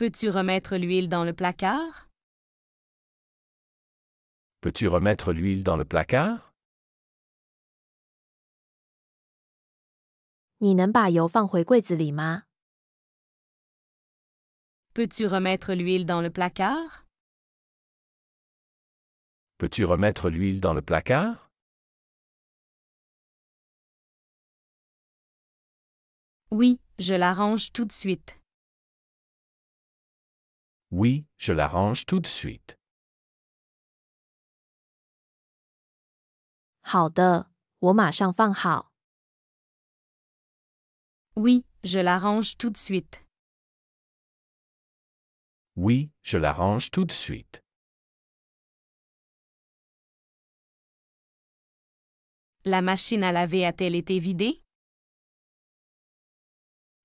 Peux-tu remettre l'huile dans le placard? Peux-tu remettre l'huile dans le placard? 你能把油放回柜子里吗？ Peux-tu remettre l'huile dans le placard? Peux-tu remettre l'huile dans le placard? Oui, je la range tout de suite. Oui, je la range tout de suite. 好的，我马上放好。 Oui, je la range tout de suite. Oui, je la range tout de suite. La machine à laver a-t-elle été vidée?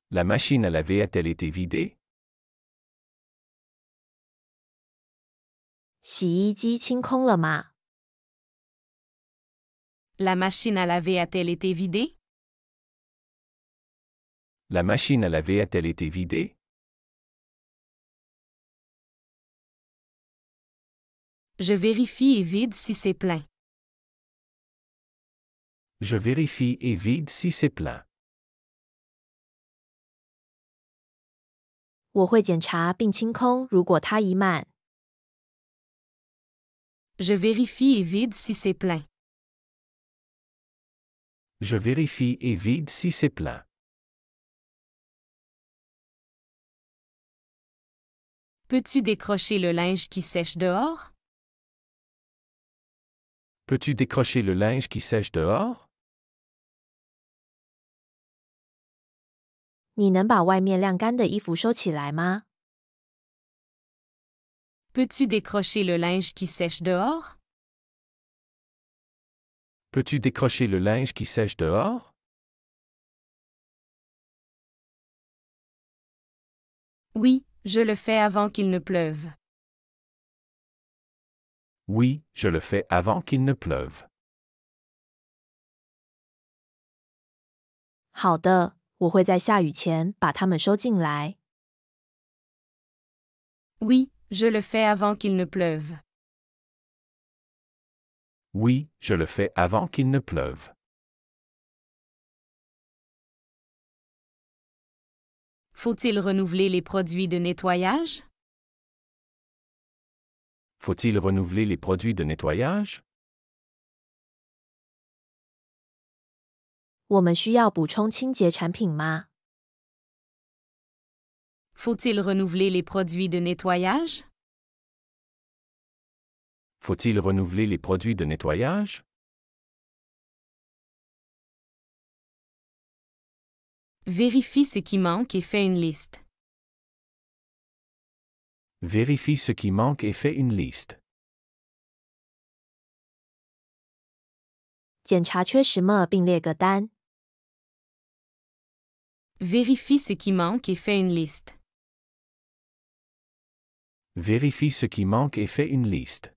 La machine à laver a-t-elle été vidée? 洗衣机清空了吗？ La machine à laver a-t-elle été vidée? La machine à laver a-t-elle été vidée? Je vérifie et vide si c'est plein. Je vérifie et vide si c'est plein. 我会检查并清空，如果它已满。 Je vérifie et vide si c'est plein. Je vérifie et vide si c'est plein. Peux-tu décrocher le linge qui sèche dehors? Peux-tu décrocher le linge qui sèche dehors? 你能把外面晾干的衣服收起来吗？ Peux-tu décrocher le linge qui sèche dehors? Peux-tu décrocher le linge qui sèche dehors? Oui, je le fais avant qu'il ne pleuve. Oui, je le fais avant qu'il ne pleuve. 好的，我会在下雨前把它们收进来。 Oui, je le fais avant qu'il ne pleuve. Oui, je le fais avant qu'il ne pleuve. Faut-il renouveler les produits de nettoyage? Faut-il renouveler les produits de nettoyage? 我们需要补充清洁产品吗？ Faut-il renouveler les produits de nettoyage? Faut-il renouveler les produits de nettoyage? Vérifie ce qui manque et fais une liste. Vérifie ce qui manque et fais une liste. 检查缺什么并列个单。 Vérifie ce qui manque et fais une liste. Vérifie ce qui manque et fais une liste.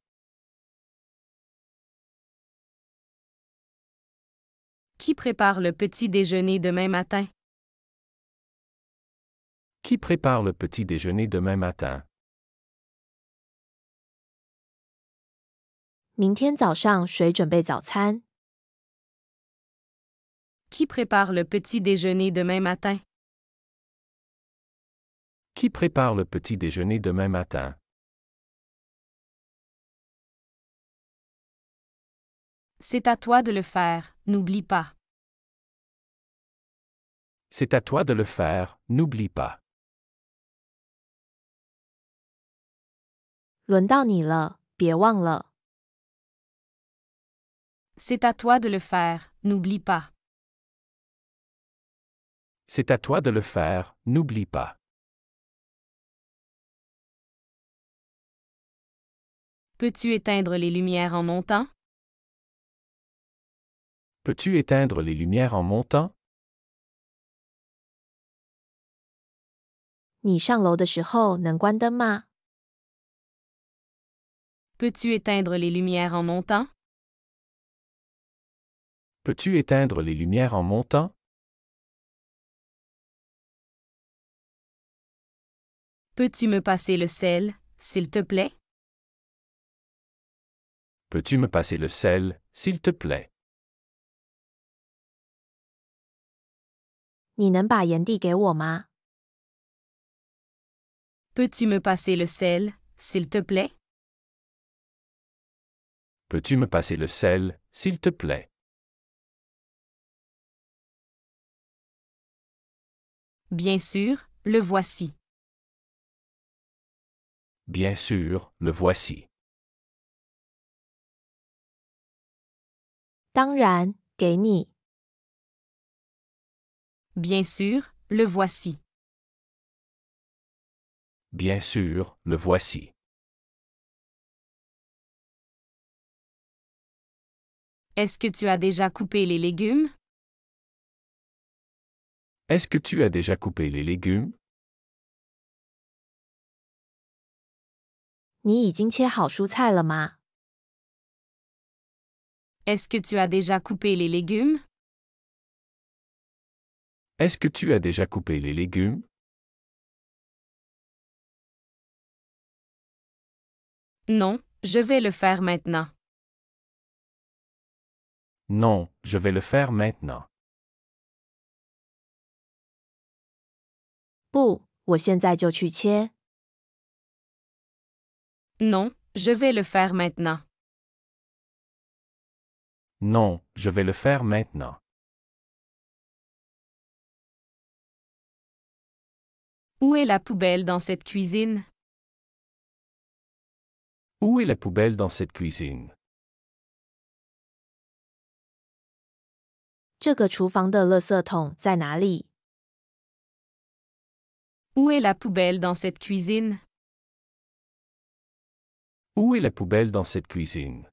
Qui prépare le petit déjeuner demain matin? Qui prépare le petit déjeuner demain matin? 明天早上谁准备早餐？ Qui prépare le petit déjeuner demain matin? Qui prépare le petit déjeuner demain matin? C'est à toi de le faire, n'oublie pas. C'est à toi de le faire, n'oublie pas. 轮到你了，别忘了。 C'est à toi de le faire, n'oublie pas. C'est à toi de le faire, n'oublie pas. Peux-tu éteindre les lumières en montant? Peux-tu éteindre les lumières en montant? 你上楼的时候能关灯吗？ Peux-tu éteindre les lumières en montant? Peux-tu éteindre les lumières en montant? Peux-tu me passer le sel, s'il te plaît? Peux-tu me passer le sel, s'il te plaît? 你能把盐递给我吗？ Peux-tu me passer le sel, s'il te plaît? Peux-tu me passer le sel, s'il te plaît? Bien sûr, le voici. Bien sûr, le voici. 当然，给你。 Bien sûr, le voici. Bien sûr, le voici. Est-ce que tu as déjà coupé les légumes? Est-ce que tu as déjà coupé les légumes? 你已经切好蔬菜了吗？ Est-ce que tu as déjà coupé les légumes? Est-ce que tu as déjà coupé les légumes? Non, je vais le faire maintenant. Non, je vais le faire maintenant. 不，我现在就去切。 Non, je vais le faire maintenant. Non, je vais le faire maintenant. Où est la poubelle dans cette cuisine? Où est la poubelle dans cette cuisine? 这个厨房的垃圾桶在哪里？ Où est la poubelle dans cette cuisine? Où est la poubelle dans cette cuisine?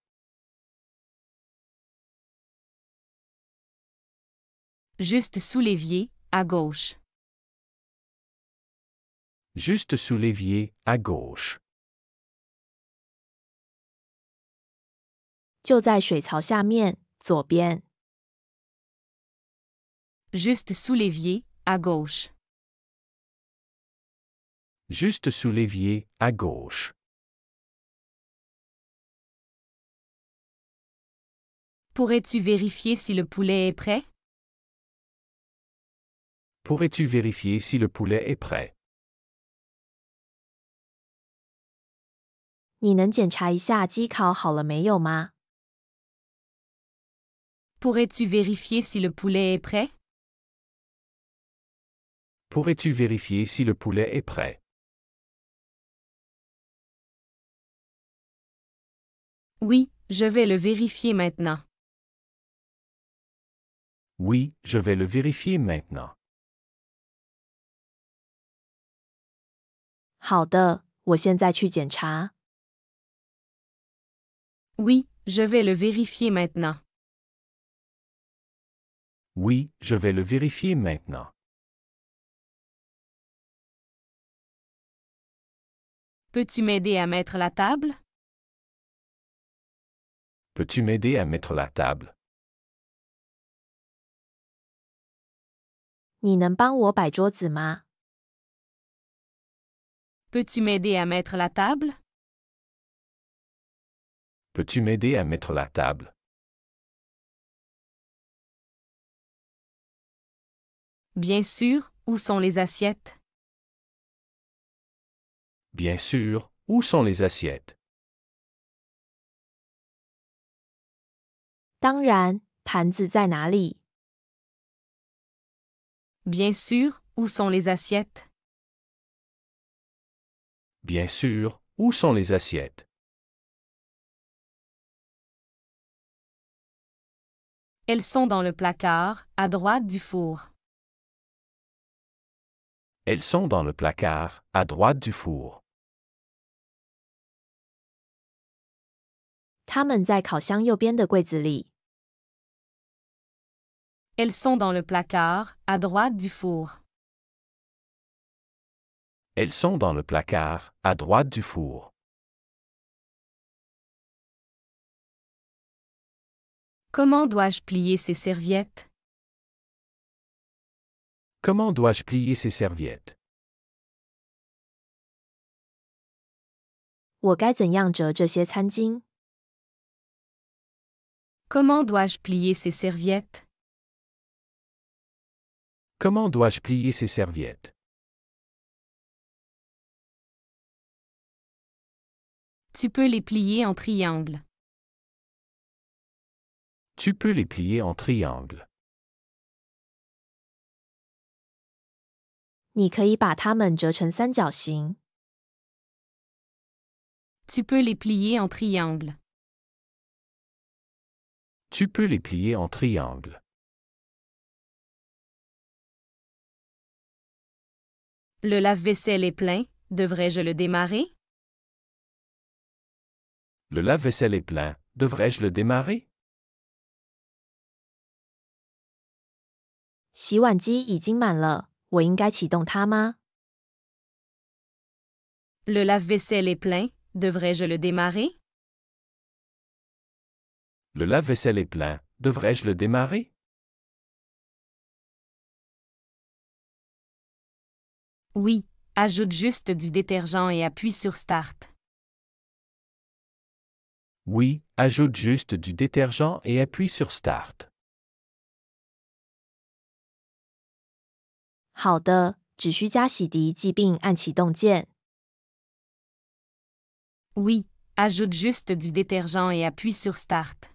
Juste sous l'évier, à gauche. Juste sous l'évier, à gauche. 就在水槽下面，左边。 Juste sous l'évier, à gauche. Juste sous l'évier, à gauche. Pourrais-tu vérifier si le poulet est prêt? Pourrais-tu vérifier si le poulet est prêt? 你能检查一下鸡烤好了没有吗？ Pourrais-tu vérifier si le poulet est prêt? Pourrais-tu vérifier si le poulet est prêt? Oui, je vais le vérifier maintenant. Oui, je vais le vérifier maintenant. 好的，我现在去检查。 Oui, je vais le vérifier maintenant. Oui, je vais le vérifier maintenant. Peux-tu m'aider à mettre la table? Peux-tu m'aider à mettre la table? 你能帮我摆桌子吗？ Peux-tu m'aider à mettre la table? Peux-tu m'aider à mettre la table? Bien sûr, où sont les assiettes? Bien sûr, où sont les assiettes? 当然，盘子在哪里？ Bien sûr, où sont les assiettes? Bien sûr, où sont les assiettes? Elles sont dans le placard, à droite du four. Elles sont dans le placard, à droite du four. 它们在烤箱右边的柜子里。 Elles sont dans le placard, à droite du four. Elles sont dans le placard, à droite du four. Comment dois-je plier ces serviettes? Comment dois-je plier ces serviettes? 我该怎样折这些餐巾？ Comment dois-je plier ces serviettes? Comment dois-je plier ces serviettes? Tu peux les plier en triangle. Tu peux les plier en triangle. 你可以把它们折成三角形。 Tu peux les plier en triangle. Tu peux les plier en triangle. Le lave-vaisselle est plein, devrais-je le démarrer? Le lave-vaisselle est plein, devrais-je le démarrer? 洗碗机已经满了，我应该启动它吗？ Le lave-vaisselle est plein, devrais-je le démarrer? Le lave-vaisselle est plein, devrais-je le démarrer? Oui, ajoute juste du détergent et appuie sur Start. Oui, ajoute juste du détergent et appuie sur Start. 好的，只需加洗涤剂并按启动键。 Oui, ajoute juste du détergent et appuie sur Start.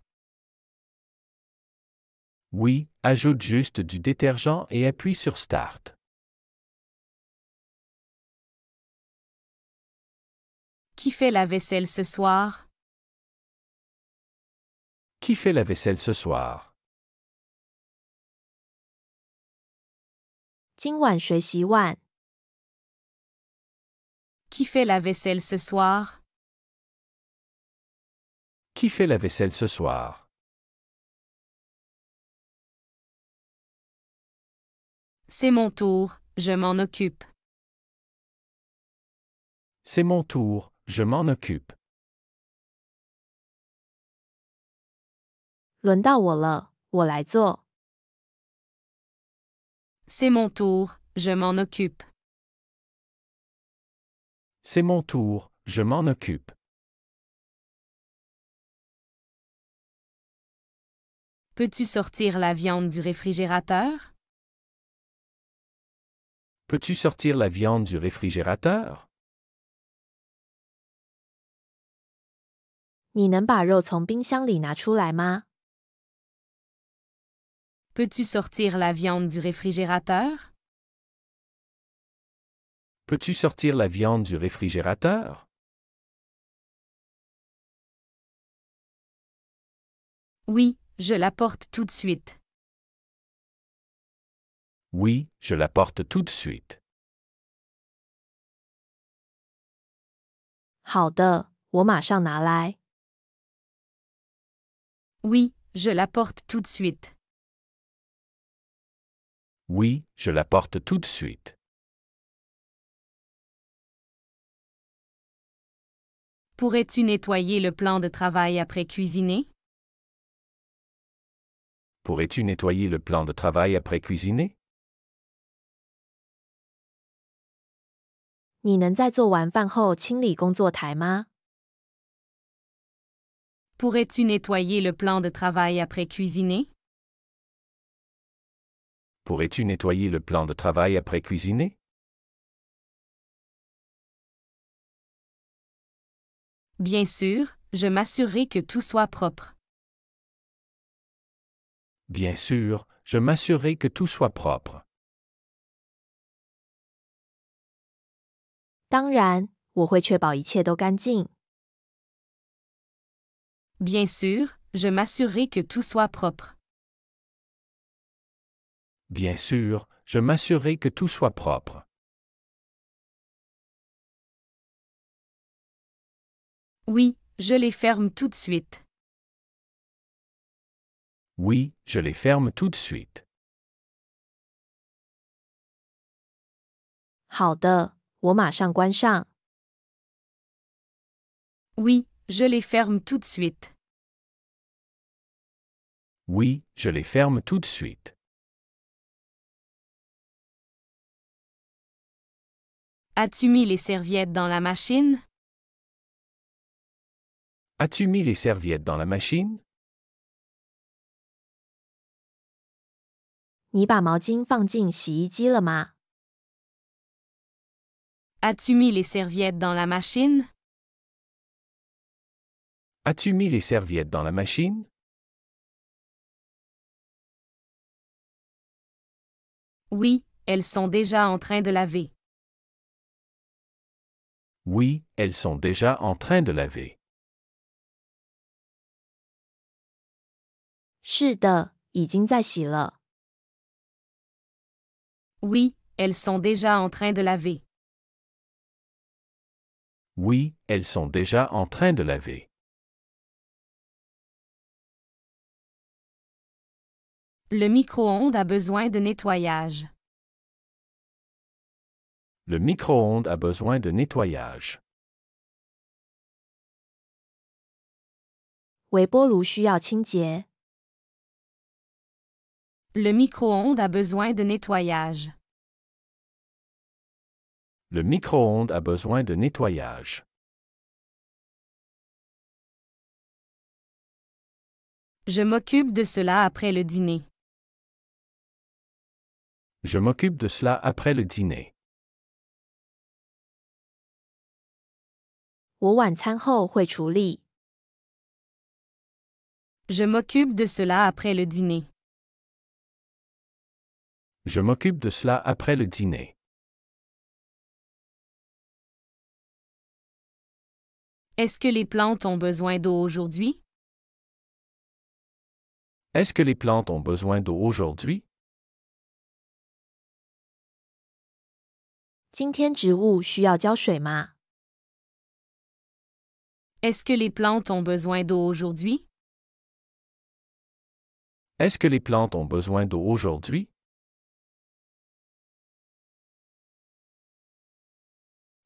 Oui, ajoute juste du détergent et appuie sur Start. Qui fait la vaisselle ce soir? Qui fait la vaisselle ce soir? 今晚谁洗碗？ Qui fait la vaisselle ce soir? Qui fait la vaisselle ce soir? C'est mon tour, je m'en occupe. C'est mon tour, je m'en occupe. 轮到我了，我来做。 C'est mon tour, je m'en occupe. C'est mon tour, je m'en occupe. Peux-tu sortir la viande du réfrigérateur? Peux-tu sortir la viande du réfrigérateur? 你能把肉从冰箱里拿出来吗？ Peux-tu sortir la viande du réfrigérateur? Peux-tu sortir la viande du réfrigérateur? Oui, je l'apporte tout de suite. Oui, je l'apporte tout de suite. 好的，我马上拿来。 Oui, je l'apporte tout de suite. Oui, je l'apporte tout de suite. Pourrais-tu nettoyer le plan de travail après cuisiner? Pourrais-tu nettoyer le plan de travail après cuisiner? 你能在做完饭后清理工作台吗？ Pourrais-tu nettoyer le plan de travail après cuisiner? Pourrais-tu nettoyer le plan de travail après cuisiner? Bien sûr, je m'assurerai que tout soit propre. Bien sûr, je m'assurerai que tout soit propre. 当然，我会确保一切都干净。 Bien sûr, je m'assurerai que tout soit propre. Bien sûr, je m'assurerai que tout soit propre. Oui, je les ferme tout de suite. Oui, je les ferme tout de suite. 好的，我马上关上。 Oui, je les ferme tout de suite. Oui, je les ferme tout de suite. As-tu mis les serviettes dans la machine? As-tu mis les serviettes dans la machine? 你把毛巾放进洗衣机了吗？ As-tu mis les serviettes dans la machine? As-tu mis les serviettes dans la machine? Oui, elles sont déjà en train de laver. Oui, elles sont déjà en train de laver. 是的，已经在洗了。 Oui, elles sont déjà en train de laver. Oui, elles sont déjà en train de laver. Le micro-ondes a besoin de nettoyage. Le micro-ondes a besoin de nettoyage. 微波炉需要清洁。 Le micro-ondes a besoin de nettoyage. Le micro-ondes a besoin de nettoyage. Je m'occupe de cela après le dîner. Je m'occupe de cela après le dîner. 我晚餐后会处理。 Je m'occupe de cela après le dîner. Je m'occupe de cela après le dîner. Est-ce que les plantes ont besoin d'eau aujourd'hui? Est-ce que les plantes ont besoin d'eau aujourd'hui? 今天植物需要浇水吗？ Est-ce que les plantes ont besoin d'eau aujourd'hui? Est-ce que les plantes ont besoin d'eau aujourd'hui?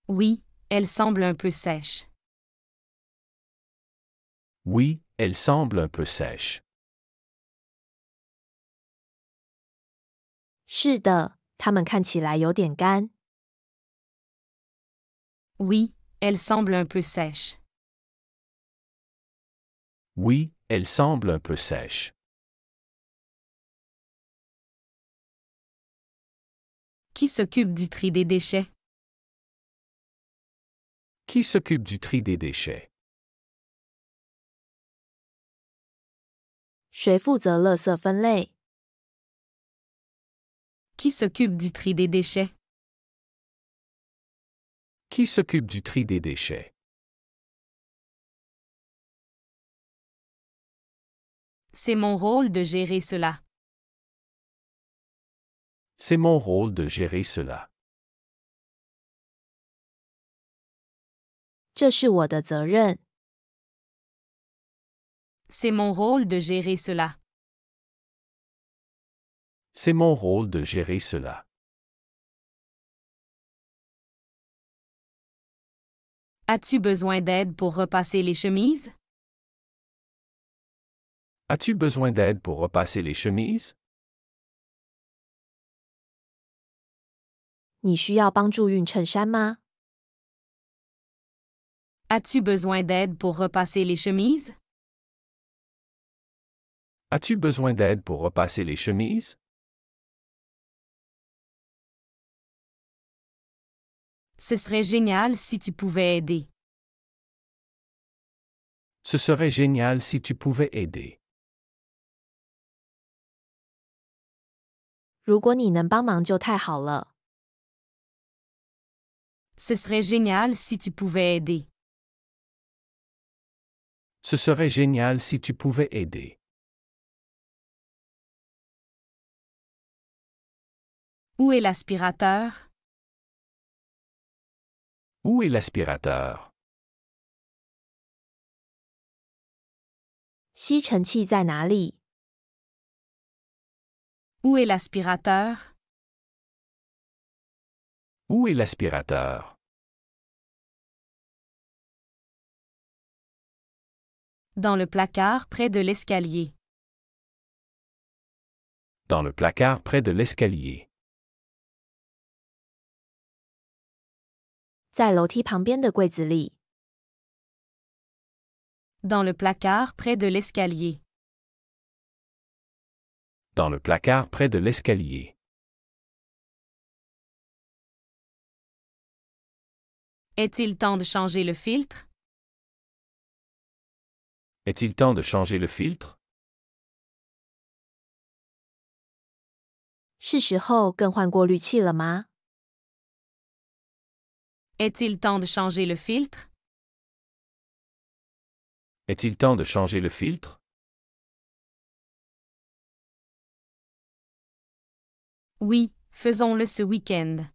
Oui, elles semblent un peu sèches. Oui, elles semblent un peu sèches. 是的，它们看起来有点干。 Oui, elles semblent un peu sèches. Oui, elles semblent un peu sèches. Qui s'occupe du tri des déchets? Qui s'occupe du tri des déchets? 谁负责垃圾分类？ Qui s'occupe du tri des déchets? Qui s'occupe du tri des déchets? C'est mon rôle de gérer cela. C'est mon rôle de gérer cela. 这是我的责任。 C'est mon rôle de gérer cela. C'est mon rôle de gérer cela. As-tu besoin d'aide pour repasser les chemises? As-tu besoin d'aide pour repasser les chemises? 你需要帮助熨衬衫吗？ As-tu besoin d'aide pour repasser les chemises? As-tu besoin d'aide pour repasser les chemises? Ce serait génial si tu pouvais aider. Ce serait génial si tu pouvais aider. 如果你能帮忙就太好了。 Ce serait génial si tu pouvais aider. Ce serait génial si tu pouvais aider. Où est l'aspirateur? Où est l'aspirateur? 吸尘器在哪里？ Où est l'aspirateur? Où est l'aspirateur? Dans le placard près de l'escalier. Dans le placard près de l'escalier. 在楼梯旁边的柜子里。Dans le placard près de l'escalier. Dans le placard près de l'escalier. Est-il temps de changer le filtre? Est-il temps de changer le filtre? 是时候更换过滤器了吗？ Est-il temps de changer le filtre? Est-il temps de changer le filtre? Oui, faisons-le ce week-end.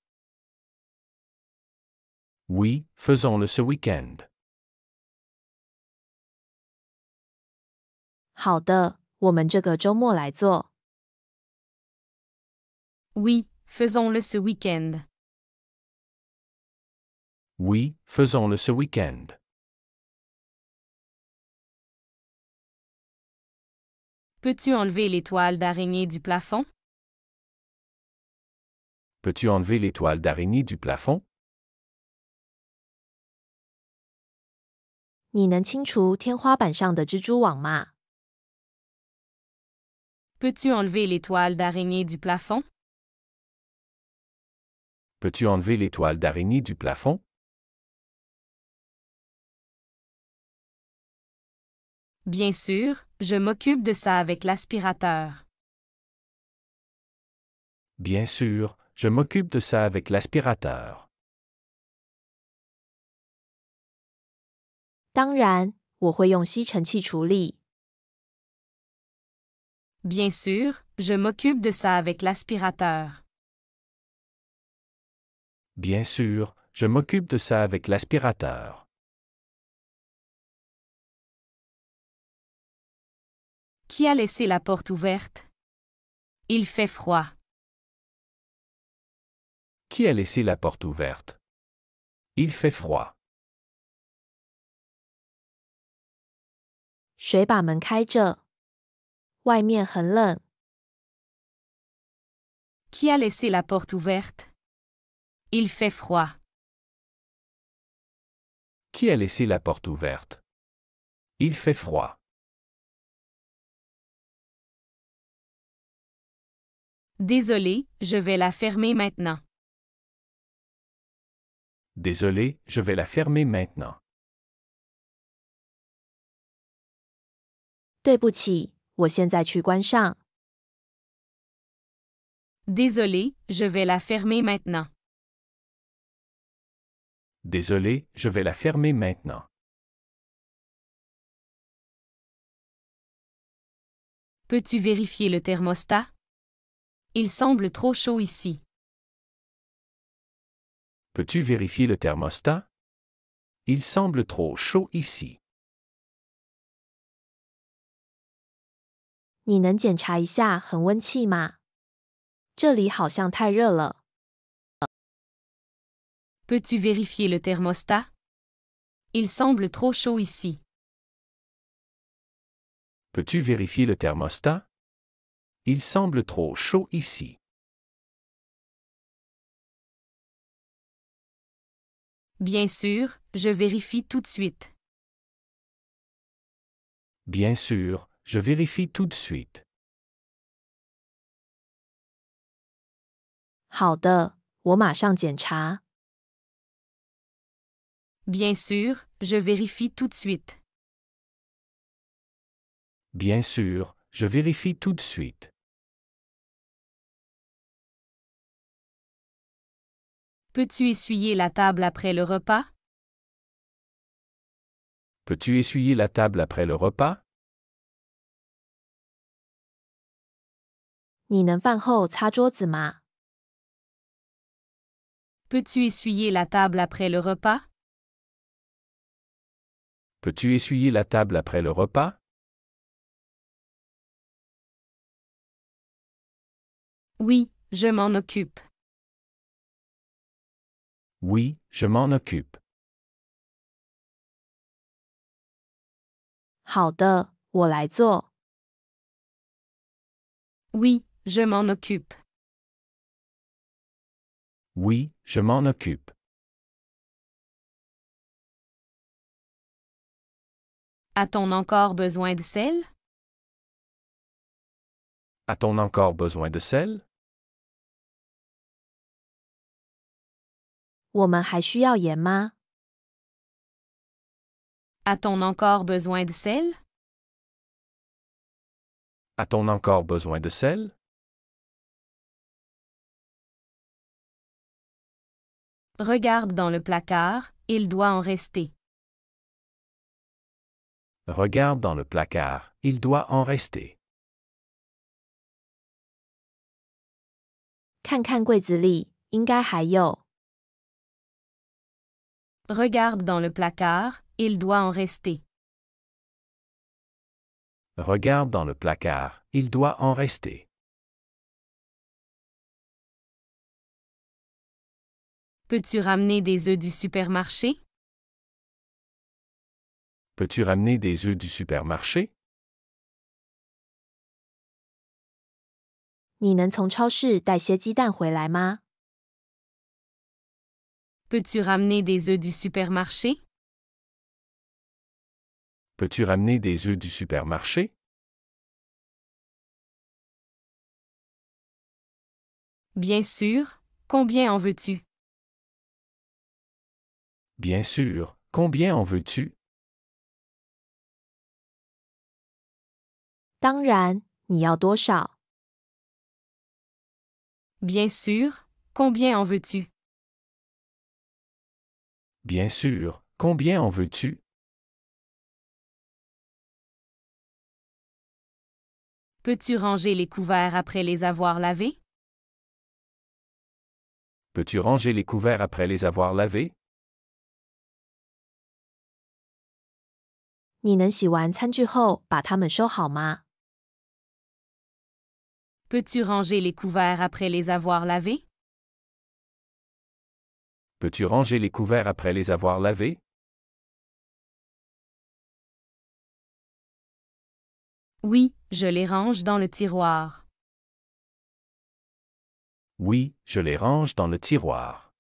Oui, faisons-le ce week-end. 好的，我们这个周末来做。 Oui, faisons-le ce week-end. Oui, faisons-le ce week-end. Peux-tu enlever les toiles d'araignée du plafond? Peux-tu enlever les toiles d'araignée du plafond? 你能清除天花板上的蜘蛛网吗？ Peux-tu enlever les toiles d'araignée du plafond? Peux-tu enlever les toiles d'araignée du plafond? Bien sûr, je m'occupe de ça avec l'aspirateur. Bien sûr, je m'occupe de ça avec l'aspirateur. 当然，我会用吸尘器处理。 Bien sûr, je m'occupe de ça avec l'aspirateur. Bien sûr, je m'occupe de ça avec l'aspirateur. Qui a laissé la porte ouverte? Il fait froid. Qui a laissé la porte ouverte? Il fait froid. 谁把门开着？外面很冷。 Qui a laissé la porte ouverte? Il fait froid. Qui a laissé la porte ouverte? Il fait froid. Désolé, je vais la fermer maintenant. Désolé, je vais la fermer maintenant. 对不起，我现在去关上。 Désolé, je vais la fermer maintenant. Désolé, je vais la fermer maintenant. Peux-tu vérifier le thermostat? Il semble trop chaud ici. Peux-tu vérifier le thermostat? Il semble trop chaud ici. 你能检查一下恒温器吗？这里好像太热了。 Peux-tu vérifier le thermostat? Il semble trop chaud ici. Peux-tu vérifier le thermostat? Il semble trop chaud ici. Bien sûr, je vérifie tout de suite. Bien sûr, je vérifie tout de suite. 好的，我马上检查。 Bien sûr, je vérifie tout de suite. Bien sûr, je vérifie tout de suite. Peux-tu essuyer la table après le repas? Peux-tu essuyer la table après le repas? 你能饭后擦桌子吗？ Peux-tu essuyer la table après le repas? Peux-tu essuyer la table après le repas? Oui, je m'en occupe. Oui, je m'en occupe. 好的，我来做。 Oui, je m'en occupe. Oui, je m'en occupe. A-t-on encore besoin de sel? A-t-on encore besoin de sel? 我们还需要盐吗？ A-t-on encore besoin de sel? A-t-on encore besoin de sel? Regarde dans le placard, il doit en rester. Regarde dans le placard, il doit en rester. 看看柜子里，应该还有。 Regarde dans le placard, il doit en rester. Regarde dans le placard, il doit en rester. Peux-tu ramener des œufs du supermarché? Peux-tu ramener des œufs du supermarché? 你能从超市带些鸡蛋回来吗？ Peux-tu ramener des œufs du supermarché? Peux-tu ramener des œufs du supermarché? Bien sûr. Combien en veux-tu? Bien sûr. Combien en veux-tu? 当然，你要多少？ Bien sûr. Combien en veux-tu? Bien sûr. Combien en veux-tu? Peux-tu ranger les couverts après les avoir lavés? Peux-tu ranger les couverts après les avoir lavés? 你能洗完餐具后把它们收好吗？ Peux-tu ranger les couverts après les avoir lavés? Peux-tu ranger les couverts après les avoir lavés? Oui, je les range dans le tiroir. Oui, je les range dans le tiroir.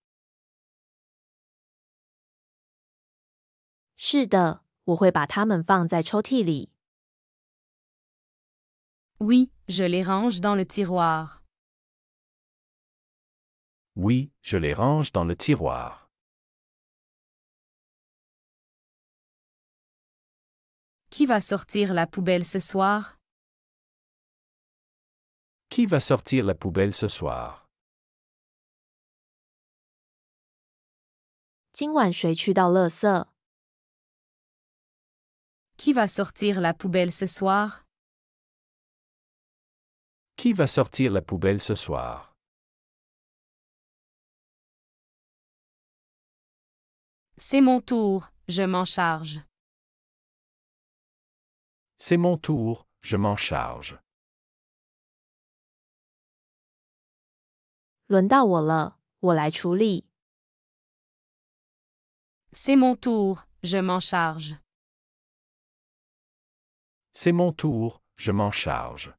是的，我会把它们放在抽屉里。 Oui, je les range dans le tiroir. Oui, je les range dans le tiroir. Qui va sortir la poubelle ce soir? Qui va sortir la poubelle ce soir? 今晚谁去倒垃圾？ Qui va sortir la poubelle ce soir? Qui va sortir la poubelle ce soir? C'est mon tour, je m'en charge. C'est mon tour, je m'en charge. 轮到我了，我来处理。 C'est mon tour, je m'en charge. C'est mon tour, je m'en charge.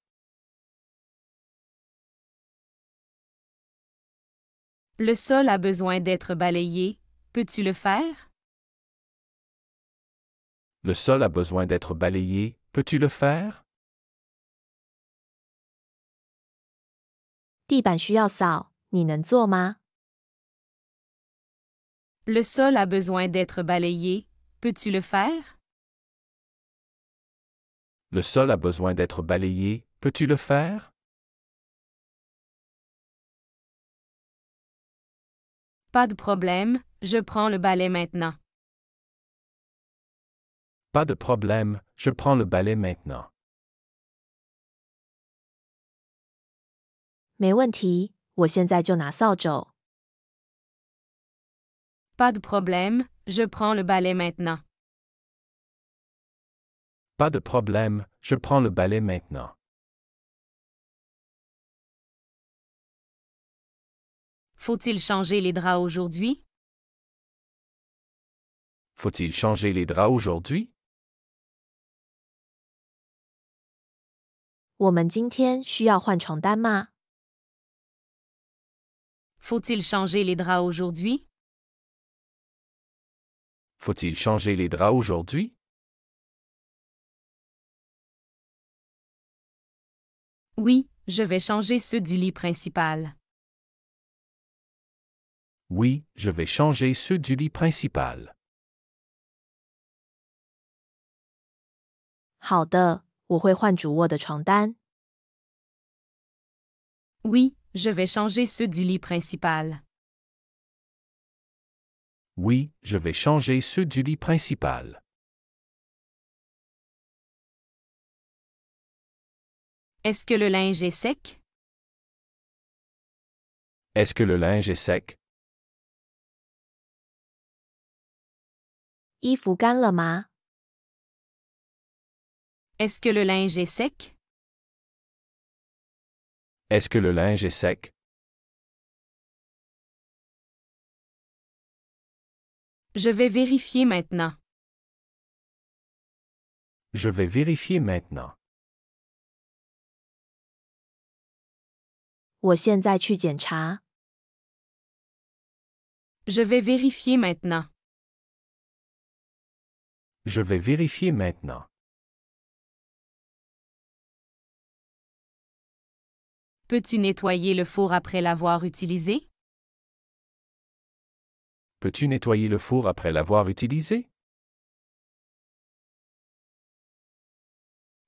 Le sol a besoin d'être balayé, peux-tu le faire? Le sol a besoin d'être balayé, peux-tu le faire? 地板需要扫，你能做吗？ Le sol a besoin d'être balayé, peux-tu le faire? Le sol a besoin d'être balayé, peux-tu le faire? Pas de problème, je prends le balai maintenant. Pas de problème, je prends le balai maintenant. 没问题，我现在就拿扫帚。 Pas de problème, je prends le balai maintenant. Pas de problème, je prends le balai maintenant. Faut-il changer les draps aujourd'hui? Faut-il changer les draps aujourd'hui? 我们今天需要换床单吗？ Faut-il changer les draps aujourd'hui? Faut-il changer les draps aujourd'hui? Oui, je vais changer ceux du lit principal. Oui, je vais changer ceux du lit principal. 好的，我会换主卧的床单。Oui, je vais changer ceux du lit principal. Oui, je vais changer ceux du lit principal. Est-ce que le linge est sec? Est-ce que le linge est sec? 衣服干了吗？ Est-ce que le linge est sec? Est-ce que le linge est sec? Je vais vérifier maintenant. Je vais vérifier maintenant. 我现在去检查。Je vais vérifier maintenant. Je vais vérifier maintenant. Peux-tu nettoyer le four après l'avoir utilisé? Peux-tu nettoyer le four après l'avoir utilisé?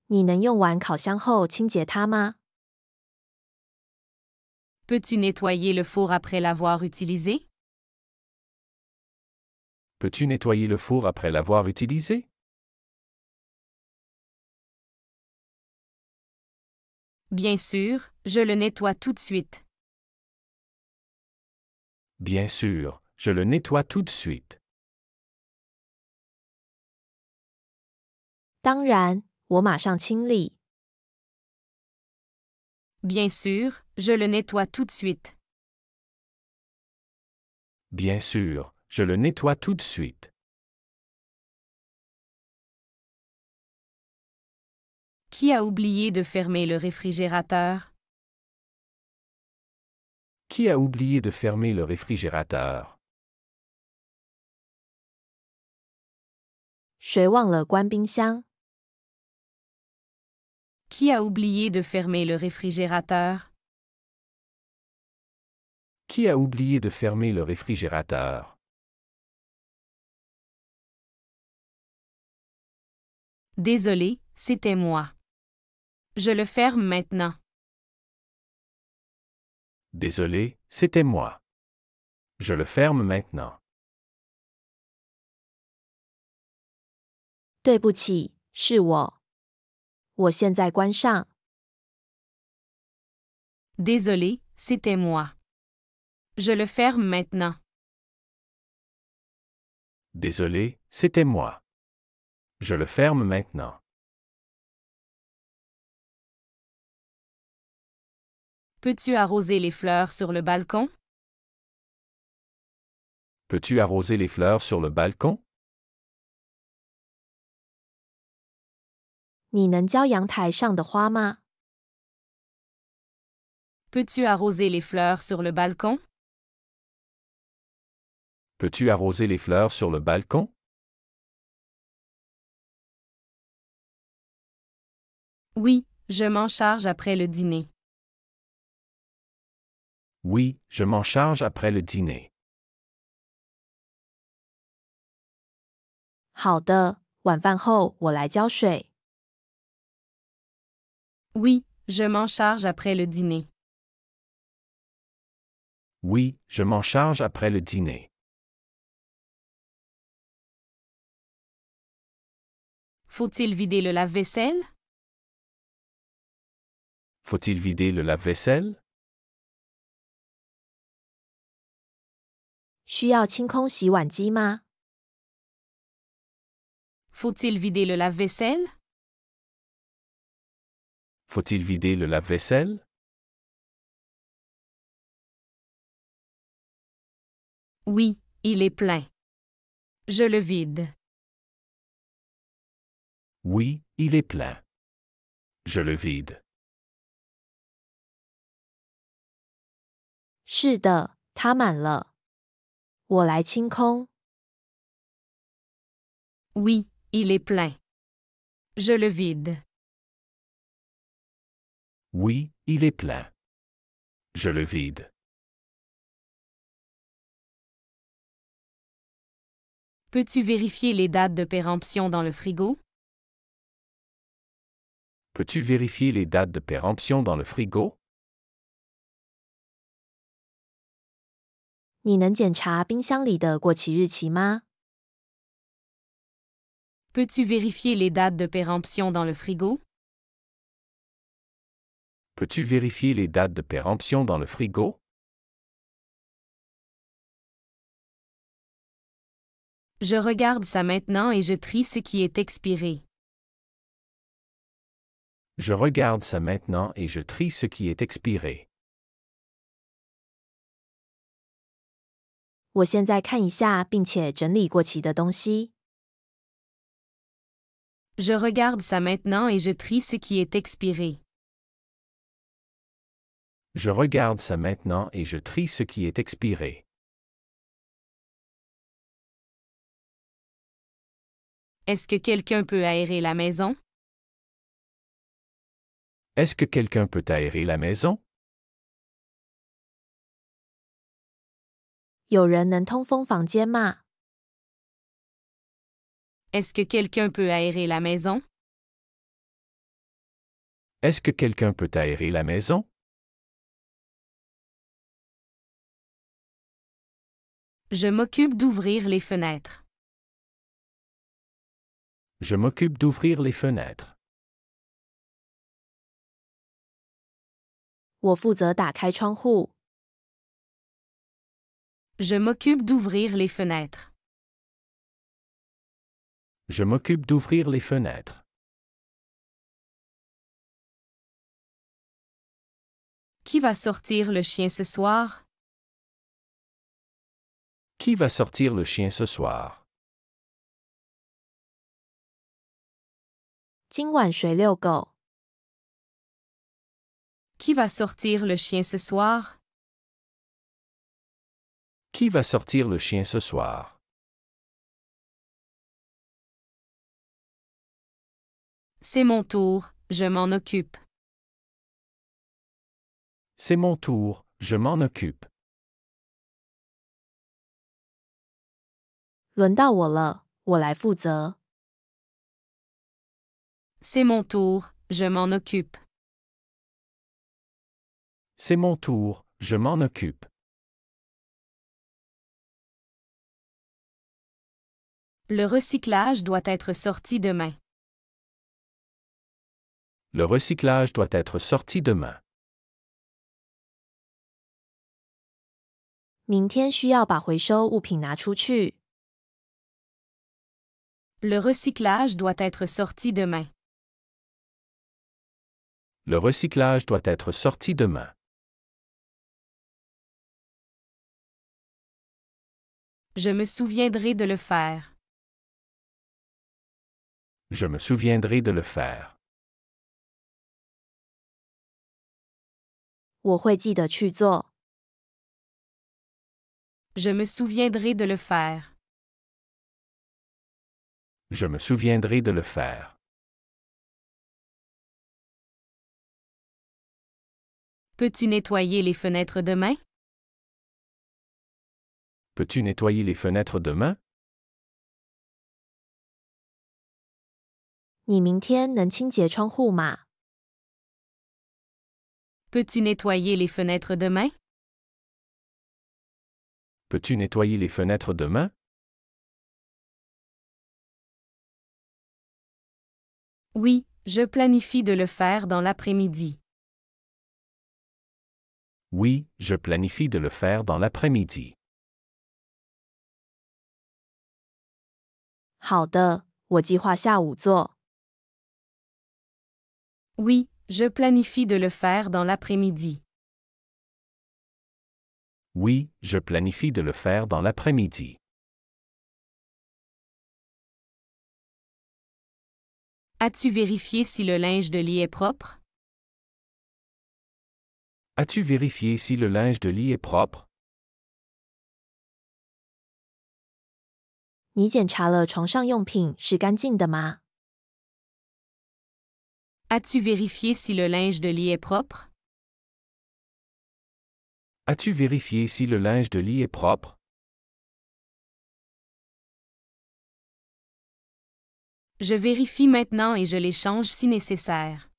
你能用完烤箱后清洁它吗？ Peux-tu nettoyer le four après l'avoir utilisé? Peux-tu nettoyer le four après l'avoir utilisé? Bien sûr, je le nettoie tout de suite. Bien sûr, je le nettoie tout de suite. 当然，我马上清理。 Bien sûr, je le nettoie tout de suite. Bien sûr, je le nettoie tout de suite. Qui a oublié de fermer le réfrigérateur? Qui a oublié de fermer le réfrigérateur? 谁忘了关冰箱？ Qui a oublié de fermer le réfrigérateur? Qui a oublié de fermer le réfrigérateur? Désolé, c'était moi. Je le ferme maintenant. Désolé, c'était moi. Je le ferme maintenant. 对不起，是我。我现在关上。 Désolé, c'était moi. Je le ferme maintenant. Désolé, c'était moi. Je le ferme maintenant. Peux-tu arroser les fleurs sur le balcon? Peux-tu arroser les fleurs sur le balcon? 你能浇阳台上的花吗？ Peux-tu arroser les fleurs sur le balcon? Peux-tu arroser les fleurs sur le balcon? Oui, je m'en charge après le dîner. Oui, je m'en charge après le dîner. 好的，晚饭后我来浇水。 Oui, je m'en charge après le dîner. Oui, je m'en charge après le dîner. Faut-il vider le lave-vaisselle? Faut-il vider le lave-vaisselle? 需要清空洗碗机吗？ Faut-il vider le lave-vaisselle? Faut-il vider le lave-vaisselle? Oui, il est plein. Je le vide. Oui, il est plein. Je le vide. 是的，它满了。我来清空。 Oui, il est plein. Je le vide. Oui, il est plein. Je le vide. Peux-tu vérifier les dates de péremption dans le frigo? Peux-tu vérifier les dates de péremption dans le frigo? 你能检查冰箱里的过期日期吗？ Peux-tu vérifier les dates de péremption dans le frigo? Peux-tu vérifier les dates de péremption dans le frigo? Je regarde ça maintenant et je trie ce qui est expiré. Je regarde ça maintenant et je trie ce qui est expiré. 我现在看一下并且整理过期的东西。Je regarde ça maintenant et je trie ce qui est expiré. Je regarde ça maintenant et je trie ce qui est expiré. Est-ce que quelqu'un peut aérer la maison? Est-ce que quelqu'un peut aérer la maison? 有人能通风房间吗？ Est-ce que quelqu'un peut aérer la maison? Est-ce que quelqu'un peut aérer la maison? Je m'occupe d'ouvrir les fenêtres. Je m'occupe d'ouvrir les fenêtres. 我负责打开窗户。Je m'occupe d'ouvrir les fenêtres. Je m'occupe d'ouvrir les fenêtres. Qui va sortir le chien ce soir? Qui va sortir le chien ce soir? 今晚谁遛狗？ Qui va sortir le chien ce soir? Qui va sortir le chien ce soir? C'est mon tour, je m'en occupe. C'est mon tour, je m'en occupe. 轮到我了，我来负责。 C'est mon tour, je m'en occupe. C'est mon tour, je m'en occupe. Le recyclage doit être sorti demain. Le recyclage doit être sorti demain. 明天需要把回收物品拿出去。 Le recyclage doit être sorti demain. Le recyclage doit être sorti demain. Je me souviendrai de le faire. Je me souviendrai de le faire. 我会记得去做。 Je me souviendrai de le faire. Je me souviendrai de le faire. Peux-tu nettoyer les fenêtres demain? Peux-tu nettoyer les fenêtres demain? 你明天能清洁窗户吗？ Peux-tu nettoyer les fenêtres demain? Peux-tu nettoyer les fenêtres demain? Oui, je planifie de le faire dans l'après-midi. Oui, je planifie de le faire dans l'après-midi. 好的，我计划下午做。 Oui, je planifie de le faire dans l'après-midi. Oui, je planifie de le faire dans l'après-midi. As-tu vérifié si le linge de lit est propre? As-tu vérifié si le linge de lit est propre? 你检查了床上用品是干净的吗？ As-tu vérifié si le linge de lit est propre? As-tu vérifié si le linge de lit est propre? Je vérifie maintenant et je l'échange si nécessaire.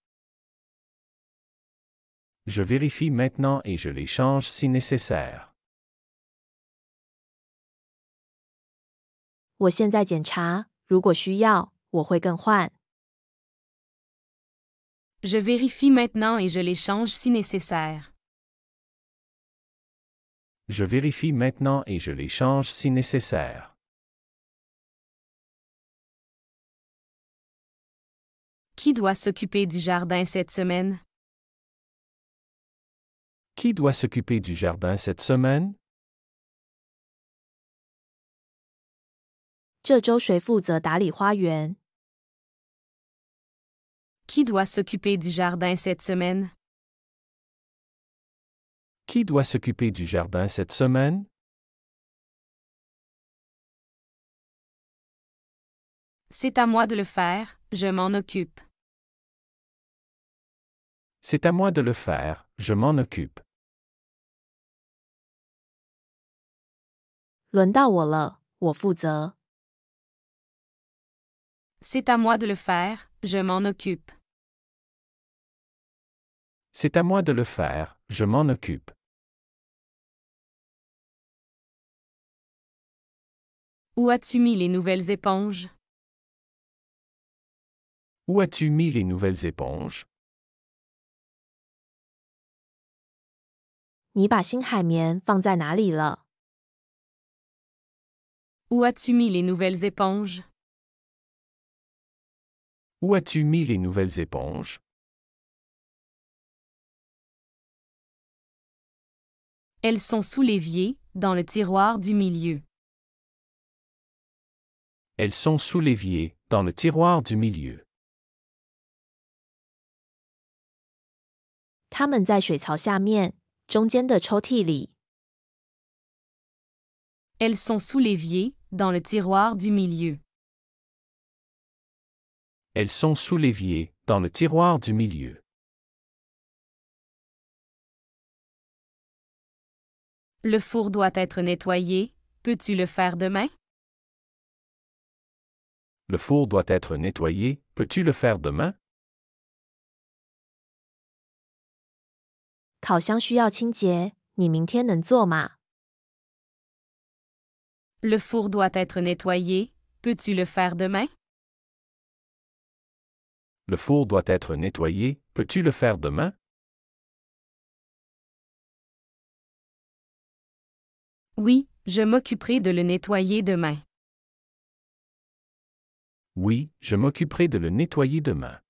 Je vérifie maintenant et je les change si nécessaire. 我现在检查，如果需要，我会更换。Je vérifie maintenant et je l'échange si nécessaire. Je vérifie maintenant et je les change si nécessaire. Qui doit s'occuper du jardin cette semaine? Qui doit s'occuper du jardin cette semaine? 这周谁负责打理花园？ Qui doit s'occuper du jardin cette semaine? Qui doit s'occuper du jardin cette semaine? C'est à moi de le faire, je m'en occupe. C'est à moi de le faire, je m'en occupe. 轮到我了，我负责。 C'est à moi de le faire, je m'en occupe. C'est à moi de le faire, je m'en occupe. Où as-tu mis les nouvelles éponges? Où as-tu mis les nouvelles éponges? 你把新海绵放在哪里了？ Où as-tu mis les nouvelles éponges? Où as-tu mis les nouvelles éponges? Elles sont sous l'évier, dans le tiroir du milieu. Elles sont sous l'évier, dans le tiroir du milieu. 它们在水槽下面，中间的抽屉里。 Elles sont sous l'évier, dans le tiroir du milieu. Elles sont sous l'évier, dans le tiroir du milieu. Le four doit être nettoyé, peux-tu le faire demain? Le four doit être nettoyé, peux-tu le faire demain? 烤箱需要清洁，你明天能做吗？ Le four doit être nettoyé, peux-tu le faire demain? Le four doit être nettoyé, peux-tu le faire demain? Oui, je m'occuperai de le nettoyer demain. Oui, je m'occuperai de le nettoyer demain.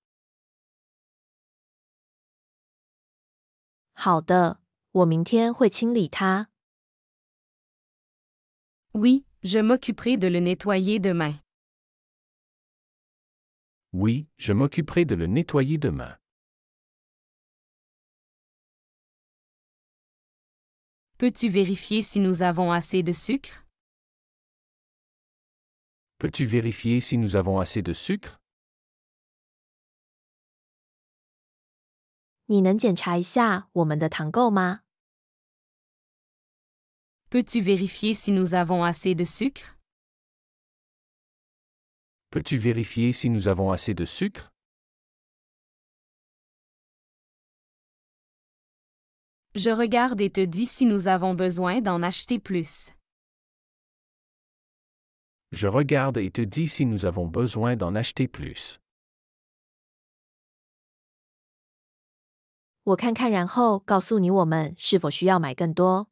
好的，我明天会清理它。 Oui, je m'occuperai de le nettoyer demain. Oui, je m'occuperai de le nettoyer demain. Peux-tu vérifier si nous avons assez de sucre? Peux-tu vérifier si nous avons assez de sucre? 你能检查一下我们的糖够吗？ Peux-tu vérifier si nous avons assez de sucre? Peux-tu vérifier si nous avons assez de sucre? Je regarde et te dis si nous avons besoin d'en acheter plus. Je regarde et te dis si nous avons besoin d'en acheter plus. 我看看，然后告诉你我们是否需要买更多。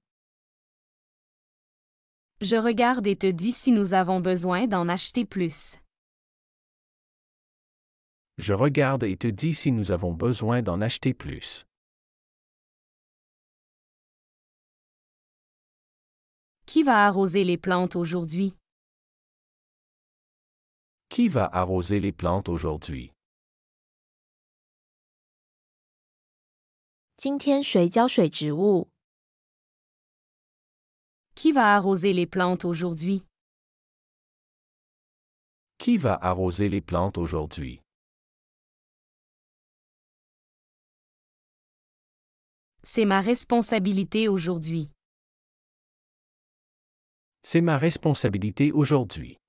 Je regarde et te dis si nous avons besoin d'en acheter plus. Je regarde et te dis si nous avons besoin d'en acheter plus. Qui va arroser les plantes aujourd'hui? Qui va arroser les plantes aujourd'hui? 今天谁浇水植物？ Qui va arroser les plantes aujourd'hui? Qui va arroser les plantes aujourd'hui? C'est ma responsabilité aujourd'hui. C'est ma responsabilité aujourd'hui.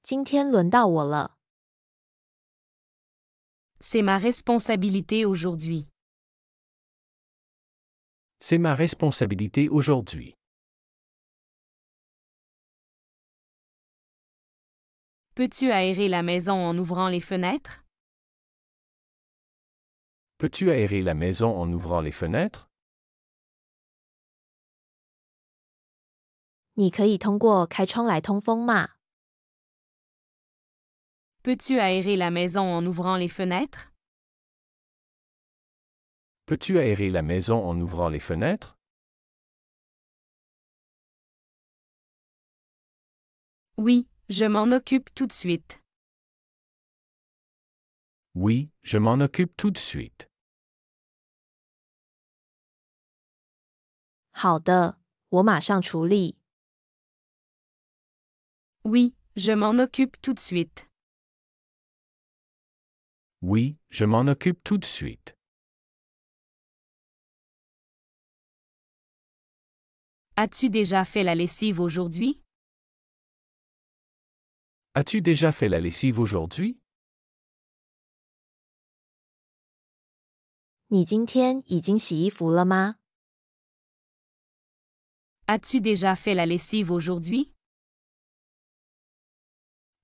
今天轮到我了。C'est ma responsabilité aujourd'hui. C'est ma responsabilité aujourd'hui. Peux-tu aérer la maison en ouvrant les fenêtres? Peux-tu aérer la maison en ouvrant les fenêtres? 你可以通过开窗来通风吗？ Peux-tu aérer la maison en ouvrant les fenêtres? Peux-tu aérer la maison en ouvrant les fenêtres? Oui, je m'en occupe tout de suite. Oui, je m'en occupe tout de suite. 好的，我马上处理。 Oui, je m'en occupe tout de suite. Oui, je m'en occupe tout de suite. As-tu déjà fait la lessive aujourd'hui? As-tu déjà fait la lessive aujourd'hui? 你今天已经洗衣服了吗？ As-tu déjà fait la lessive aujourd'hui?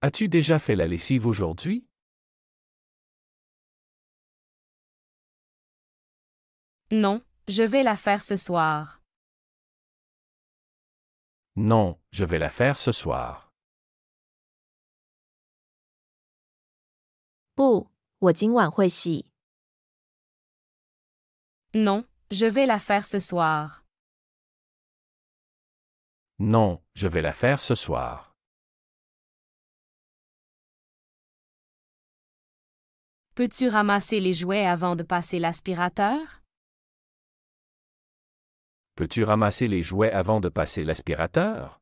As-tu déjà fait la lessive aujourd'hui? Non, je vais la faire ce soir. Non, je vais la faire ce soir. 不，我今晚会洗。 Non, je vais la faire ce soir. Non, je vais la faire ce soir. Peux-tu ramasser les jouets avant de passer l'aspirateur? Peux-tu ramasser les jouets avant de passer l'aspirateur?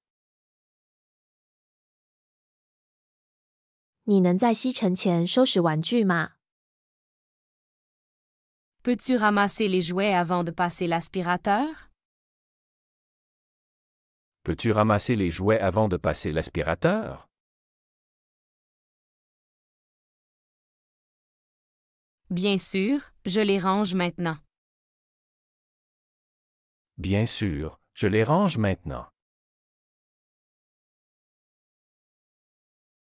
你能在吸尘前收拾玩具吗？ Peux-tu ramasser les jouets avant de passer l'aspirateur? Peux-tu ramasser les jouets avant de passer l'aspirateur? Bien sûr, je les range maintenant. Bien sûr, je les range maintenant.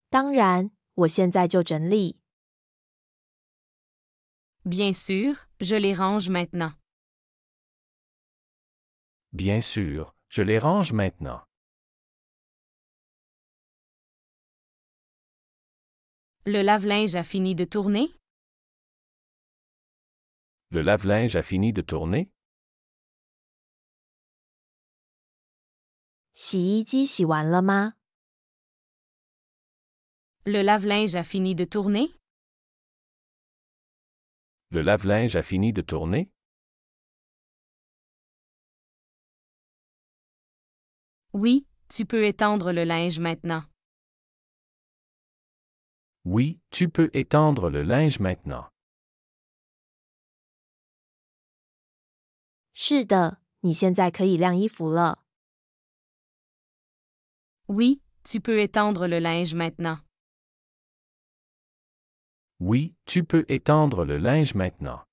当然，我现在就整理。 Bien sûr, je les range maintenant. Bien sûr, je les range maintenant. Le lave-linge a fini de tourner? Le lave-linge a fini de tourner? 洗衣机洗完了吗？ Le lave-linge a fini de tourner? Le lave-linge a fini de tourner? Oui, tu peux étendre le linge maintenant. Oui, tu peux étendre le linge maintenant. 是的，你现在可以晾衣服了。 Oui, tu peux étendre le linge maintenant. Oui, tu peux étendre le linge maintenant.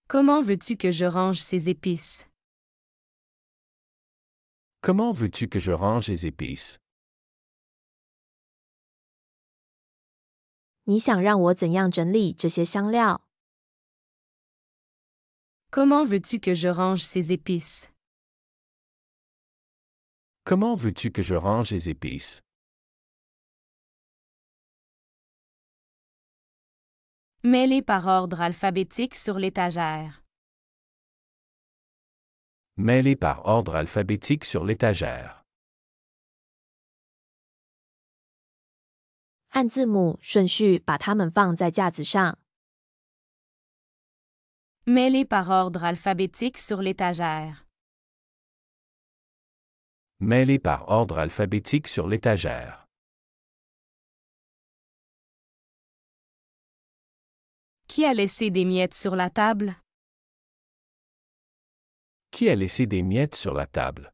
Comment veux-tu que je range ces épices? Comment veux-tu que je range les épices? 你想让我怎样整理这些香料？ Comment veux-tu que je range ces épices? Comment veux-tu que je range les épices? Mets-les par ordre alphabétique sur l'étagère. Mets-les par ordre alphabétique sur l'étagère. 按字母顺序把它们放在架子上。 Mets-les par ordre alphabétique sur l'étagère. Mets-les par ordre alphabétique sur l'étagère. Qui a laissé des miettes sur la table? Qui a laissé des miettes sur la table?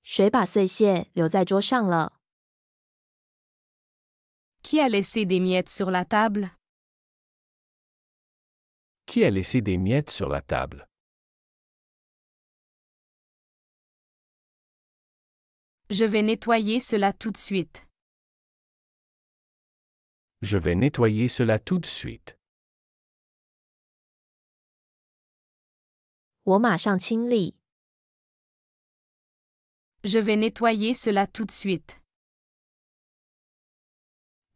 谁把碎屑留在桌上了？ Qui a laissé des miettes sur la table? Qui a laissé des miettes sur la table? Je vais nettoyer cela tout de suite. Je vais nettoyer cela tout de suite. 我马上清理。 Je vais nettoyer cela tout de suite.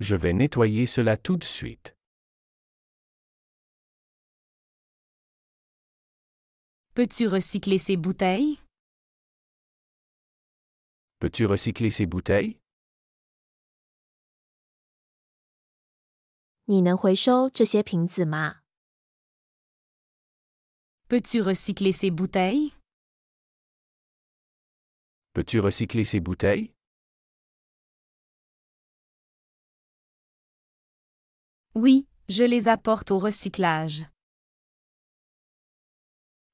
Je vais nettoyer cela tout de suite. Peux-tu recycler ces bouteilles? Peux-tu recycler ces bouteilles? 你能回收这些瓶子吗？ Peux-tu recycler ces bouteilles? Peux-tu recycler ces bouteilles? Oui, je les apporte au recyclage.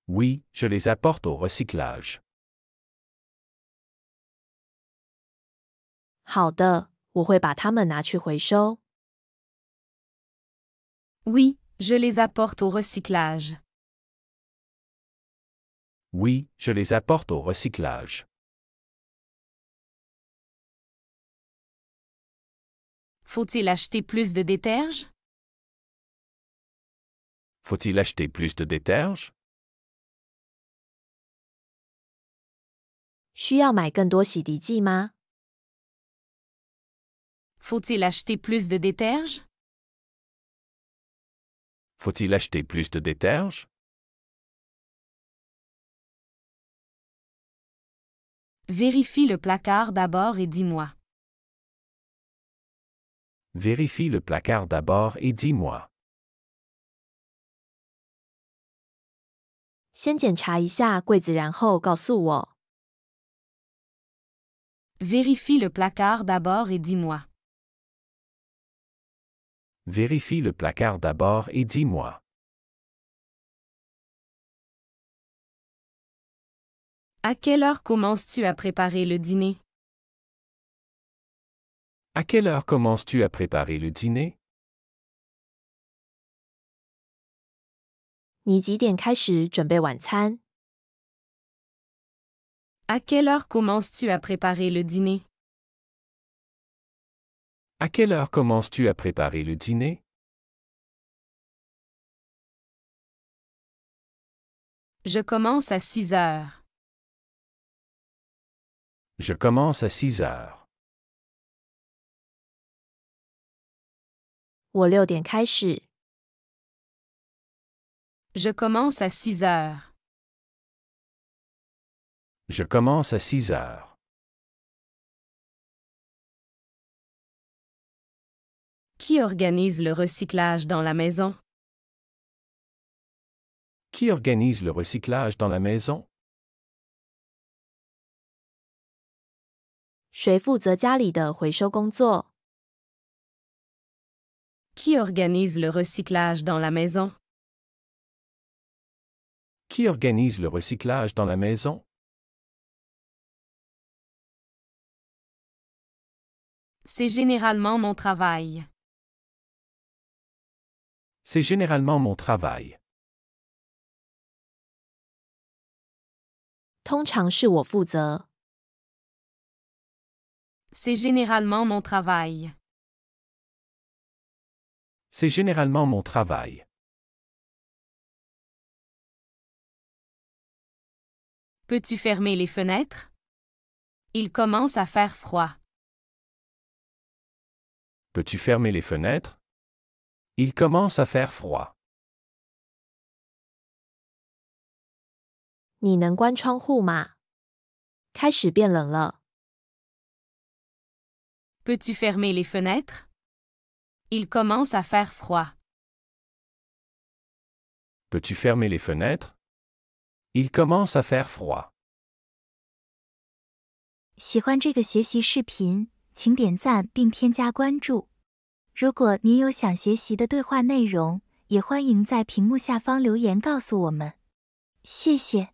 Oui, je les apporte au recyclage. 好的，我会把它们拿去回收。 Oui, je les apporte au recyclage. Oui, je les apporte au recyclage. Faut-il acheter plus de déterge? Faut-il acheter plus de déterge? 需要买更多洗涤剂吗？ Faut-il acheter plus de déterge? Faut-il acheter plus de déterge? Vérifie le placard d'abord et dis-moi. Vérifie le placard d'abord et dis-moi. 先检查一下柜子，然后告诉我。 Vérifie le placard d'abord et dis-moi. Vérifie le placard d'abord et dis-moi. À quelle heure commences-tu à préparer le dîner? À quelle heure commences-tu à préparer le dîner? 你几点开始准备晚餐？ À quelle heure commences-tu à préparer le dîner? À quelle heure commences-tu à préparer le dîner? Je commence à 6 heures. Je commence à 6 heures. 我6点开始。 Je commence à 6 heures. Je commence à 6 heures. Qui organise le recyclage dans la maison? Qui organise le recyclage dans la maison? 谁负责家里的回收工作？ Qui organise le recyclage dans la maison? Qui organise le recyclage dans la maison? C'est généralement mon travail. C'est généralement mon travail. 通常是我负责。 C'est généralement mon travail. C'est généralement mon travail. Peux-tu fermer les fenêtres? Il commence à faire froid. Peux-tu fermer les fenêtres? Il commence à faire froid. 你能关窗户吗？开始变冷了。 Peux-tu fermer les fenêtres? Il commence à faire froid. Peux-tu fermer les fenêtres? Il commence à faire froid. 喜欢这个学习视频，请点赞并添加关注。如果您有想学习的对话内容，也欢迎在屏幕下方留言告诉我们。谢谢。